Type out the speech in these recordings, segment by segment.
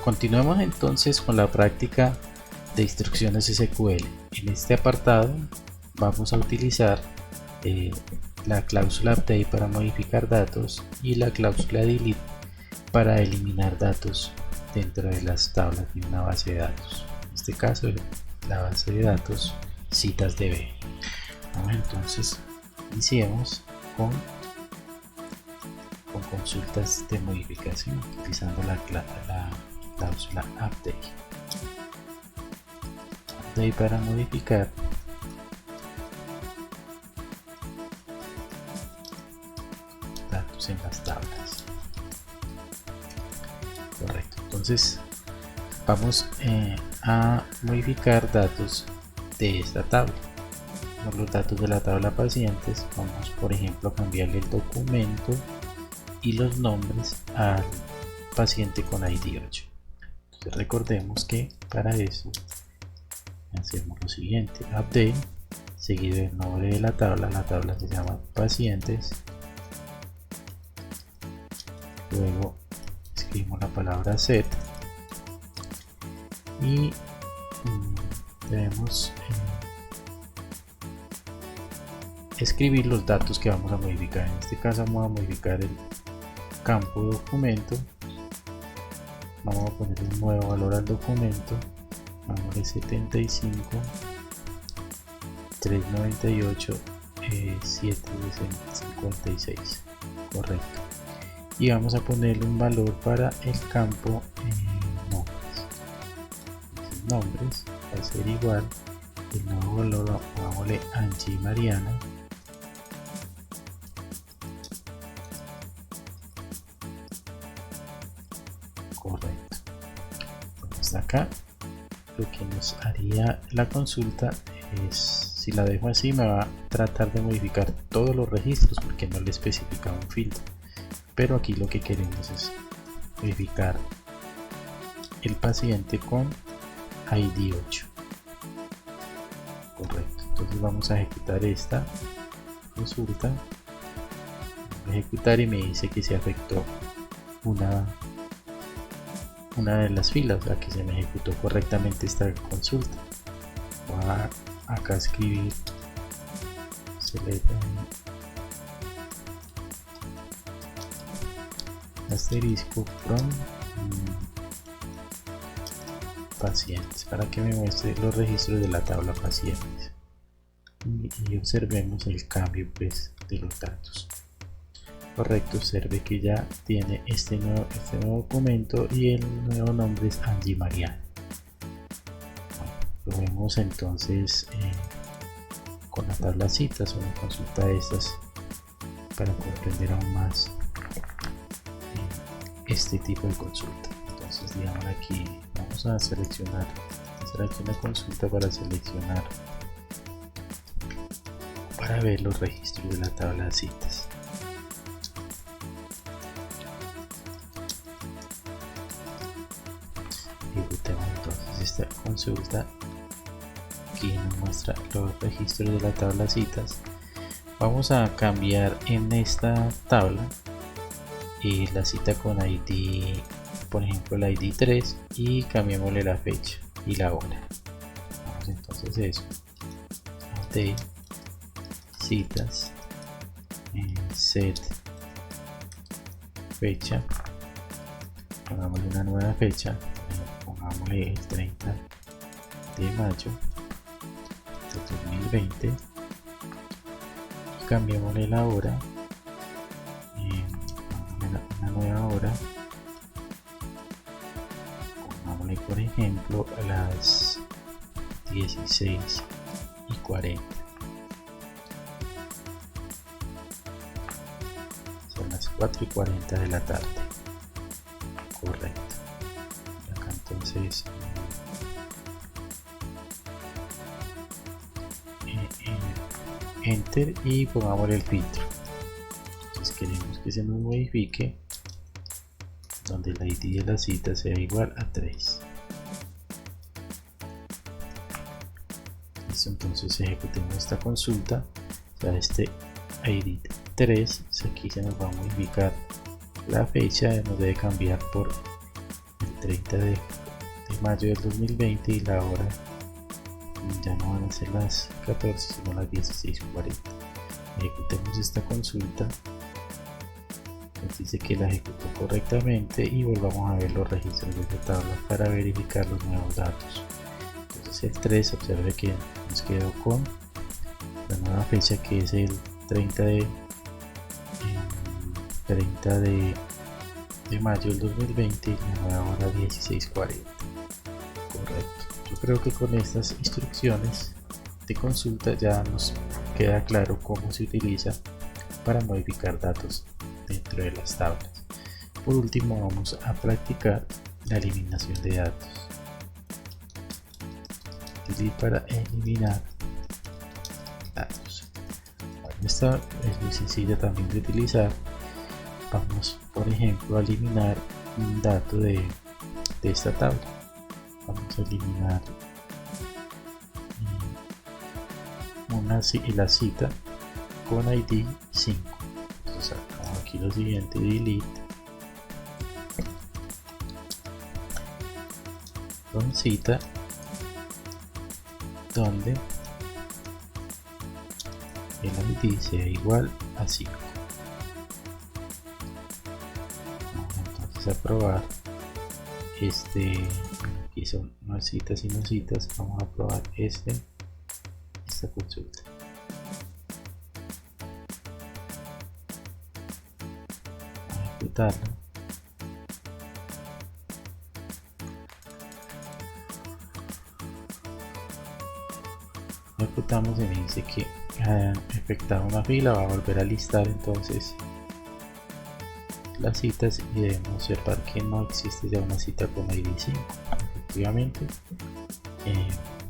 Continuemos entonces con la práctica de instrucciones SQL. En este apartado vamos a utilizar la cláusula update para modificar datos y la cláusula delete para eliminar datos dentro de las tablas de una base de datos. En este caso la base de datos citas.db. Vamos entonces, iniciemos con consultas de modificación utilizando la cláusula update. Update para modificar datos en las tablas. Correcto. Entonces vamos a modificar datos de esta tabla. Los datos de la tabla pacientes, vamos por ejemplo a cambiarle el documento y los nombres al paciente con ID 8. Entonces recordemos que para eso hacemos lo siguiente: update seguido del nombre de la tabla se llama pacientes, luego escribimos la palabra set y debemos escribir los datos que vamos a modificar. En este caso vamos a modificar el campo documento, vamos a poner un nuevo valor al documento, vamos a 75 398 756, correcto, y vamos a ponerle un valor para el campo nombres va a ser igual el nuevo valor, pongámosle Angie Mariana, correcto. Pues acá lo que nos haría la consulta es, si la dejo así me va a tratar de modificar todos los registros porque no le especifica un filtro, pero aquí lo que queremos es modificar el paciente con ID 8, correcto. Entonces vamos a ejecutar esta consulta, voy a ejecutar y me dice que se afectó una de las filas, o sea que se me ejecutó correctamente esta consulta. Voy a acá escribir select asterisco from pacientes para que me muestre los registros de la tabla pacientes y observemos el cambio pues de los datos. Correcto, observe que ya tiene este nuevo documento y el nuevo nombre es Angie Mariana. Bueno, lo vemos entonces con la tabla citas, una consulta de estas para comprender aún más este tipo de consulta. Entonces digamos aquí vamos a seleccionar, hacer aquí una consulta para seleccionar, para ver los registros de la tabla de citas. Ejecutemos entonces esta consulta. Aquí nos muestra los registros de la tabla citas. Vamos a cambiar en esta tabla la cita con ID, por ejemplo la ID 3, y cambiémosle la fecha y la hora. Vamos entonces a eso, update citas, set fecha, pongámosle una nueva fecha, pongámosle el 30 de mayo de 2020 y cambiémosle la hora, una nueva hora, pongámosle por ejemplo a las 16:40, son las 4:40 de la tarde, correcto. Y acá entonces enter y pongámosle el filtro. Entonces queremos que se nos modifique donde la ID de la cita sea igual a 3. Listo, entonces ejecutemos esta consulta. O sea, este ID 3, aquí se nos va a modificar la fecha, nos debe cambiar por 30 de mayo del 2020 y la hora ya no van a ser las 14 sino las 16:40. Ejecutemos esta consulta, nos dice que la ejecutó correctamente y volvamos a ver los registros de esta tabla para verificar los nuevos datos. Entonces el 3, observe que nos quedó con la nueva fecha que es el 30 de mayo del 2020 y la nueva hora 16:40. Correcto. Yo creo que con estas instrucciones de consulta ya nos queda claro cómo se utiliza para modificar datos dentro de las tablas. Por último, vamos a practicar la eliminación de datos. Y para eliminar datos. Bueno, esta es muy sencilla también de utilizar. Vamos, por ejemplo, a eliminar un dato de esta tabla. Vamos a eliminar la cita con ID 5. Entonces sacamos aquí lo siguiente, delete con cita donde el ID sea igual a 5. Vamos entonces a probar aquí son no citas y no citas. Vamos a probar esta consulta. Vamos a ejecutarlo. Ejecutamos y me dice que ha efectuado una fila, va a volver a listar entonces las citas y debemos observar que no existe ya una cita con ID 5. Efectivamente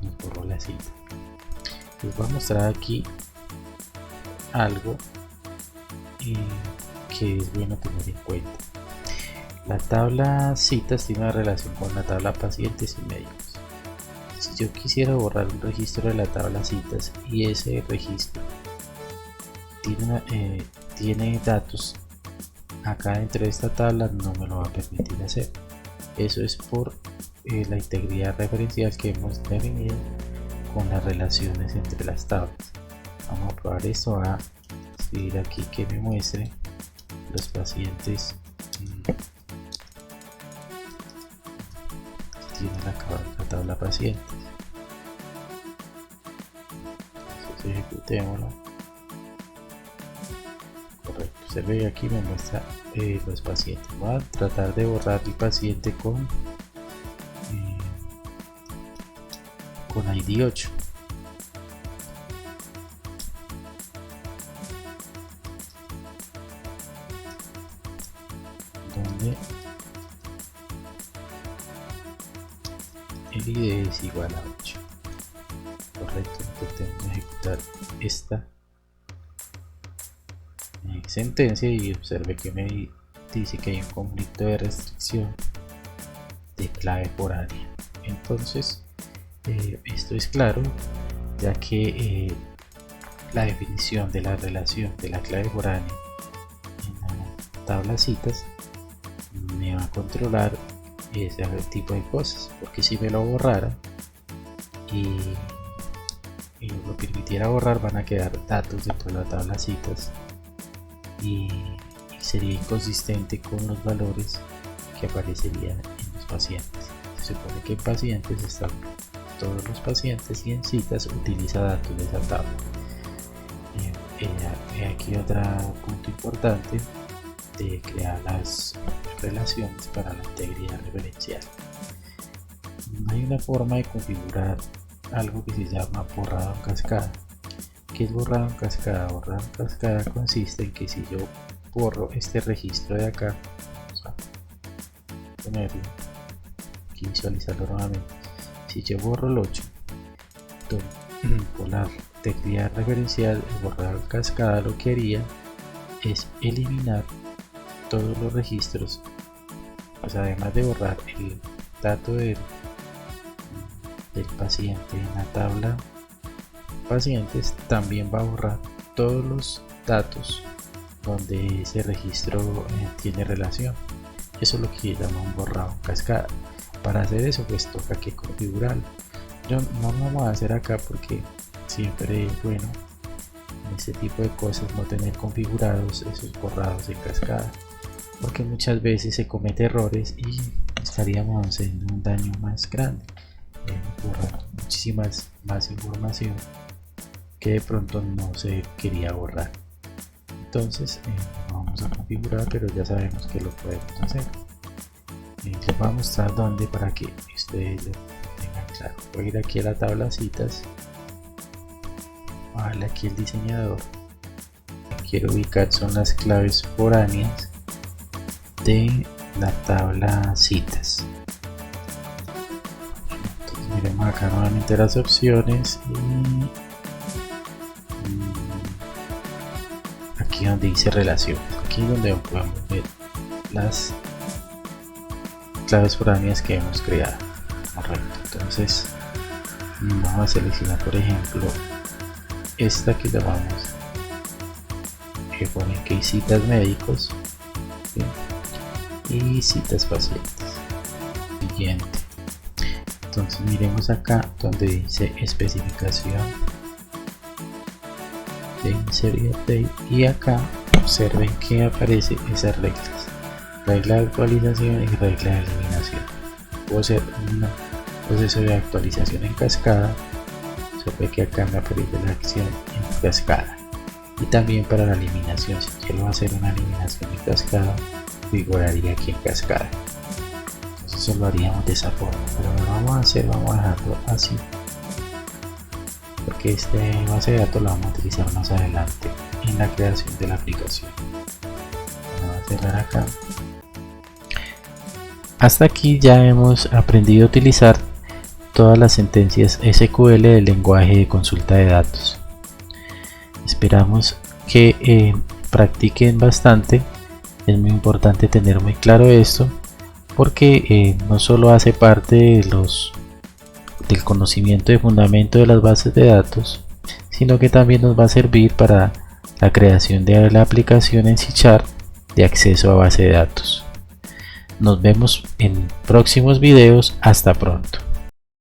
nos borró la cita. Les voy a mostrar aquí algo que es bueno tener en cuenta. La tabla citas tiene una relación con la tabla pacientes y médicos. Si yo quisiera borrar un registro de la tabla citas y ese registro tiene datos acá dentro de esta tabla, no me lo va a permitir hacer. Eso es por la integridad referencial que hemos definido con las relaciones entre las tablas. Vamos a probar esto, a escribir aquí que me muestre los pacientes tiene la tabla pacientes. Entonces ejecutémoslo. Correcto, se ve aquí me muestra los pacientes. Voy a tratar de borrar el paciente con ID 8. Donde el ID es igual a 8. Correcto, intentemos ejecutar esta sentencia y observe que me dice que hay un conflicto de restricción de clave foránea. Entonces esto es claro, ya que la definición de la relación de la clave foránea en la tabla citas me va a controlar ese tipo de cosas, porque si me lo borrara y lo permitiera borrar, van a quedar datos dentro de la tabla citas y sería inconsistente con los valores que aparecerían en los pacientes. Se supone que en pacientes están todos los pacientes y en citas utiliza datos de esa tabla. Aquí otro punto importante de crear las relaciones para la integridad referencial. Hay una forma de configurar algo que se llama borrado en cascada. ¿Qué es borrado en cascada? Borrado en cascada consiste en que si yo borro este registro de acá, vamos a ponerlo aquí, visualizarlo nuevamente. Si yo borro el 8 por la integridad referencial, el borrado en cascada lo que haría es eliminar todos los registros, pues además de borrar el dato del paciente en la tabla pacientes, también va a borrar todos los datos donde ese registro tiene relación. Eso es lo que llama un borrado en cascada. Para hacer eso pues toca que configurarlo. Yo no lo vamos a hacer acá porque siempre es bueno en este tipo de cosas no tener configurados esos borrados en cascada, porque muchas veces se comete errores y estaríamos haciendo un daño más grande, borrar muchísimas más información que de pronto no se quería borrar. Entonces lo vamos a configurar, pero ya sabemos que lo podemos hacer. Les voy a mostrar dónde para que ustedes lo tengan claro. Voy a ir aquí a la tabla citas, voy a darle aquí el diseñador. Quiero ubicar son las claves foráneas de la tabla citas. Entonces miremos acá nuevamente las opciones y aquí donde dice relaciones, aquí es donde podemos ver las claves foráneas que hemos creado. Correcto. Entonces vamos a seleccionar por ejemplo esta que llamamos ponen que hay citas médicos, ¿sí? Y citas pacientes. Siguiente. Entonces miremos acá donde dice especificación de insert update, y acá observen que aparece esas reglas: regla de actualización y regla de eliminación. Puedo hacer un proceso de actualización en cascada, se ve que acá me aparece la acción en cascada, y también para la eliminación, si quiero hacer una eliminación en cascada configuraría aquí en cascada. Entonces eso lo haríamos de esa forma, pero lo vamos a hacer, vamos a dejarlo así porque este base de datos lo vamos a utilizar más adelante en la creación de la aplicación. Vamos a cerrar acá. Hasta aquí ya hemos aprendido a utilizar todas las sentencias SQL del lenguaje de consulta de datos. Esperamos que practiquen bastante. Es muy importante tener muy claro esto porque no solo hace parte del conocimiento de fundamento de las bases de datos, sino que también nos va a servir para la creación de la aplicación en C# de acceso a base de datos. Nos vemos en próximos videos. Hasta pronto.